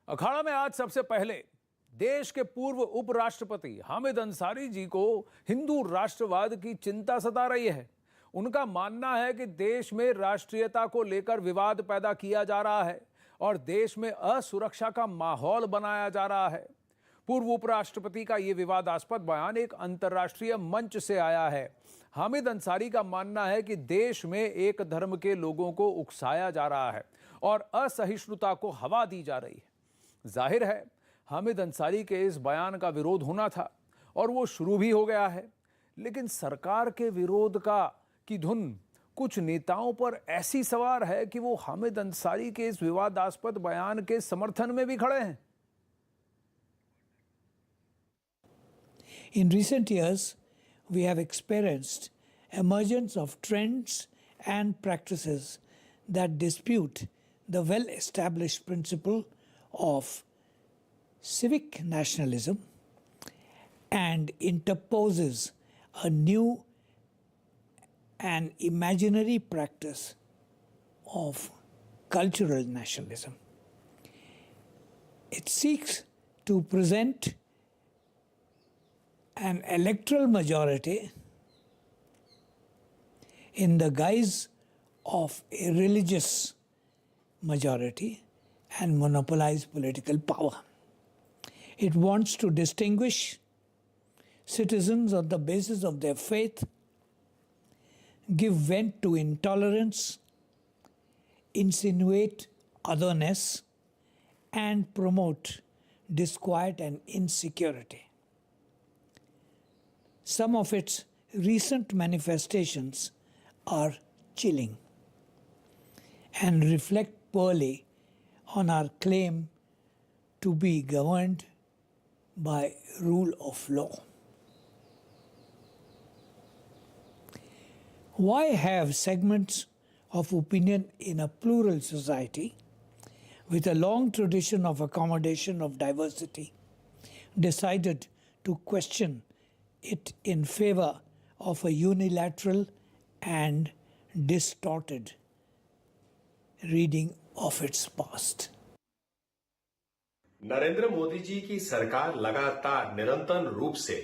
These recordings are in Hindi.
अखाड़ा में आज सबसे पहले देश के पूर्व उपराष्ट्रपति हामिद अंसारी जी को हिंदू राष्ट्रवाद की चिंता सता रही है। उनका मानना है कि देश में राष्ट्रीयता को लेकर विवाद पैदा किया जा रहा है और देश में असुरक्षा का माहौल बनाया जा रहा है। पूर्व उपराष्ट्रपति का यह विवादास्पद बयान एक अंतर्राष्ट्रीय मंच से आया है। हामिद अंसारी का मानना है कि देश में एक धर्म के लोगों को उकसाया जा रहा है और असहिष्णुता को हवा दी जा रही है। जाहिर है हामिद अंसारी के इस बयान का विरोध होना था और वो शुरू भी हो गया है, लेकिन सरकार के विरोध की धुन कुछ नेताओं पर ऐसी सवार है कि वो हामिद अंसारी के इस विवादास्पद बयान के समर्थन में भी खड़े हैं। In recent years, we have experienced emergence of trends and practices that dispute the well-established principle of civic nationalism and interposes a new and imaginary practice of cultural nationalism. It seeks to present an electoral majority in the guise of a religious majority and monopolize political power. It wants to distinguish citizens on the basis of their faith, give vent to intolerance, insinuate otherness, and promote disquiet and insecurity. Some of its recent manifestations are chilling and reflect poorly on our claim to be governed by rule of law. Why have segments of opinion in a plural society with a long tradition of accommodation of diversity decided to question it in favor of a unilateral and distorted reading of its past? Narendra Modi ji की सरकार लगातार निरंतर रूप से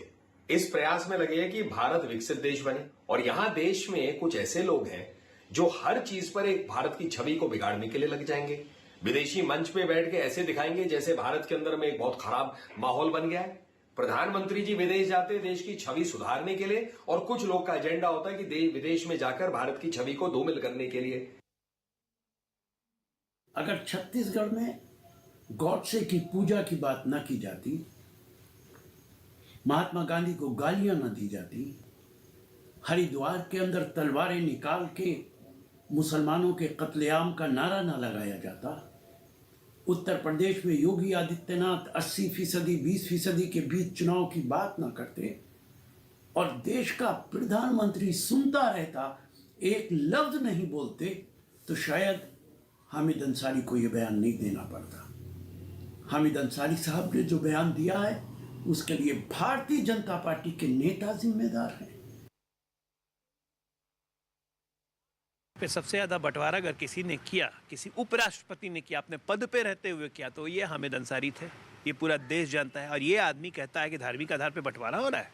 इस प्रयास में लगी है कि भारत विकसित देश बने, और यहां देश में कुछ ऐसे लोग हैं जो हर चीज पर एक भारत की छवि को बिगाड़ने के लिए लग जाएंगे। विदेशी मंच पे बैठ के ऐसे दिखाएंगे जैसे भारत के अंदर में एक बहुत खराब माहौल बन गया है। प्रधानमंत्री जी विदेश जाते देश की छवि सुधारने के लिए, और कुछ लोग का एजेंडा होता है कि विदेश में जाकर भारत की छवि को धूमिल करने के लिए। अगर छत्तीसगढ़ में गॉडसे की पूजा की बात न की जाती, महात्मा गांधी को गालियां न दी जाती, हरिद्वार के अंदर तलवारें निकाल के मुसलमानों के कत्लेआम का नारा न लगाया जाता, उत्तर प्रदेश में योगी आदित्यनाथ 80% 20% के बीच चुनाव की बात न करते और देश का प्रधानमंत्री सुनता रहता, एक लफ्ज नहीं बोलते, तो शायद हामिद अंसारी को यह बयान नहीं देना पड़ता। हामिद अंसारी साहब ने जो बयान दिया है उसके लिए भारतीय जनता पार्टी के नेता जिम्मेदार हैं। पे सबसे ज्यादा बंटवारा अगर किसी ने किया, किसी उपराष्ट्रपति ने किया, अपने पद पे रहते हुए किया, तो ये हामिद अंसारी थे। ये पूरा देश जानता है। और ये आदमी कहता है कि धार्मिक आधार पे बंटवारा हो रहा है।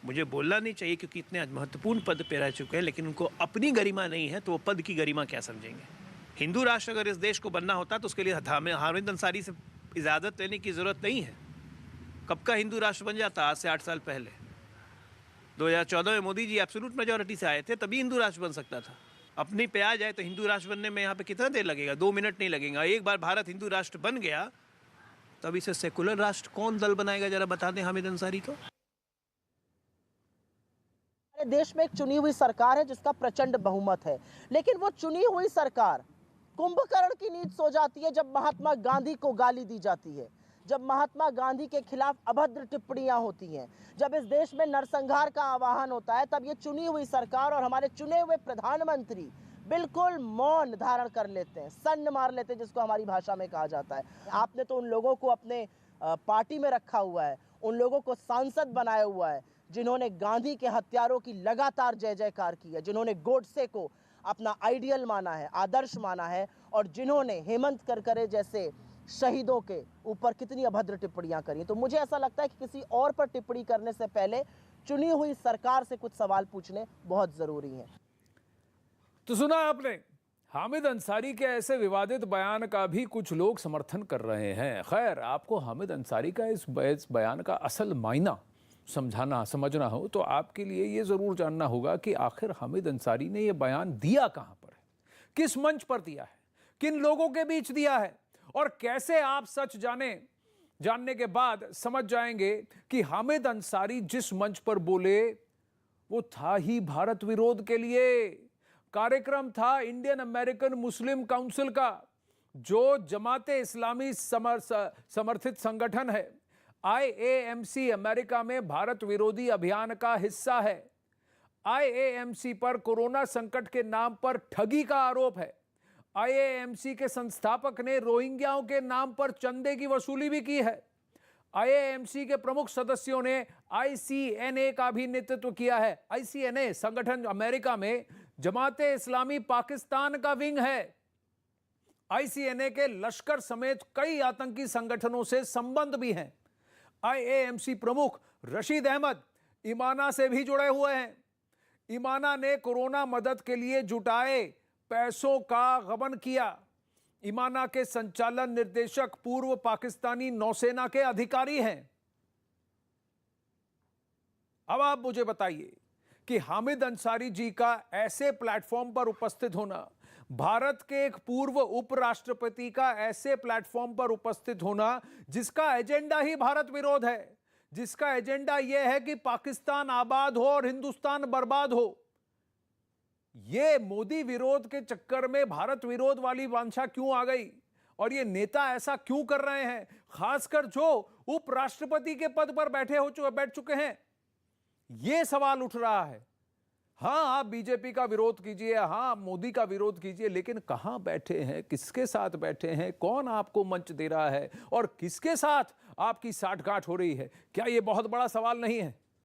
मुझे बोलना नहीं चाहिए क्योंकि इतने महत्वपूर्ण पद पे रह चुके हैं, लेकिन उनको अपनी गरिमा नहीं है तो वो पद की गरिमा क्या समझेंगे। हिंदू राष्ट्र अगर इस देश को बनना होता तो उसके लिए हामिद अंसारी से इजाज़त लेने की ज़रूरत नहीं है। कब का हिंदू राष्ट्र बन जाता? आज से 8 साल पहले 2014 में मोदी जी एब्सोल्यूट मेजॉरिटी से आए थे, तभी हिंदू राष्ट्र बन सकता था। अपनी पे आ जाए तो हिंदू राष्ट्र बनने में यहाँ पे कितना देर लगेगा? 2 मिनट नहीं लगेगा। एक बार भारत हिंदू राष्ट्र बन गया तब इसे सेकुलर राष्ट्र कौन दल बनाएगा? जरा बता दें हामिद अंसारी को। देश में एक चुनी हुई सरकार है जिसका प्रचंड बहुमत है, लेकिन वो चुनी हुई सरकार कुंभकर्ण की नींद सो जाती है जब महात्मा गांधी को गाली दी जाती है, जब महात्मा गांधी के खिलाफ अभद्र टिप्पणियां होती हैं, जब इस देश में नरसंहार का आह्वान होता है, तब ये चुनी हुई सरकार और हमारे चुने हुए प्रधानमंत्री बिल्कुल मौन धारण कर लेते हैं, सन्न मार लेते हैं, जिसको हमारी भाषा में कहा जाता है। आपने तो उन लोगों को अपने पार्टी में रखा हुआ है, उन लोगों को सांसद बनाया हुआ है जिन्होंने गांधी के हत्यारों की लगातार जय जयकार की है, जिन्होंने गोडसे को अपना आइडियल माना है, आदर्श माना है, और जिन्होंने हेमंत करकरे जैसे शहीदों के ऊपर कितनी अभद्र टिप्पणियां करी। तो मुझे ऐसा लगता है कि किसी और पर टिप्पणी करने से पहले चुनी हुई सरकार से कुछ सवाल पूछने बहुत जरूरी हैं। तो सुना आपने, हामिद अंसारी के ऐसे विवादित बयान का भी कुछ लोग समर्थन कर रहे हैं। खैर, आपको हामिद अंसारी का इस बयान का असल मायना समझना हो तो आपके लिए ये जरूर जानना होगा कि आखिर हामिद अंसारी ने ये बयान दिया कहां पर है, किस मंच पर दिया है, किन लोगों के बीच दिया है, और कैसे आप सच जानने के बाद समझ जाएंगे कि हामिद अंसारी जिस मंच पर बोले वो था ही भारत विरोध के लिए। कार्यक्रम था इंडियन अमेरिकन मुस्लिम काउंसिल का, जो जमाते इस्लामी समर्थित संगठन है। IAMC अमेरिका में भारत विरोधी अभियान का हिस्सा है। IAMC पर कोरोना संकट के नाम पर ठगी का आरोप है। IAMC के संस्थापक ने रोहिंग्याओं के नाम पर चंदे की वसूली भी की है। IAMC के प्रमुख सदस्यों ने ICNA का भी नेतृत्व किया है। ICNA संगठन अमेरिका में जमाते इस्लामी पाकिस्तान का विंग है। ICNA के लश्कर समेत कई आतंकी संगठनों से संबंध भी हैं। IAMC प्रमुख रशीद अहमद ईमाना से भी जुड़े हुए हैं। ईमाना ने कोरोना मदद के लिए जुटाए पैसों का गबन किया। ईमाना के संचालन निर्देशक पूर्व पाकिस्तानी नौसेना के अधिकारी हैं। अब आप मुझे बताइए कि हामिद अंसारी जी का ऐसे प्लेटफॉर्म पर उपस्थित होना, भारत के एक पूर्व उपराष्ट्रपति का ऐसे प्लेटफॉर्म पर उपस्थित होना जिसका एजेंडा ही भारत विरोध है, जिसका एजेंडा यह है कि पाकिस्तान आबाद हो और हिंदुस्तान बर्बाद हो, ये मोदी विरोध के चक्कर में भारत विरोध वाली वांछा क्यों आ गई और ये नेता ऐसा क्यों कर रहे हैं, खासकर जो उपराष्ट्रपति के पद पर बैठ चुके हैं? ये सवाल उठ रहा है। हां, आप बीजेपी का विरोध कीजिए, हां मोदी का विरोध कीजिए, लेकिन कहां बैठे हैं, किसके साथ बैठे हैं, कौन आपको मंच दे रहा है और किसके साथ आपकी साठगांठ हो रही है? क्या यह बहुत बड़ा सवाल नहीं है?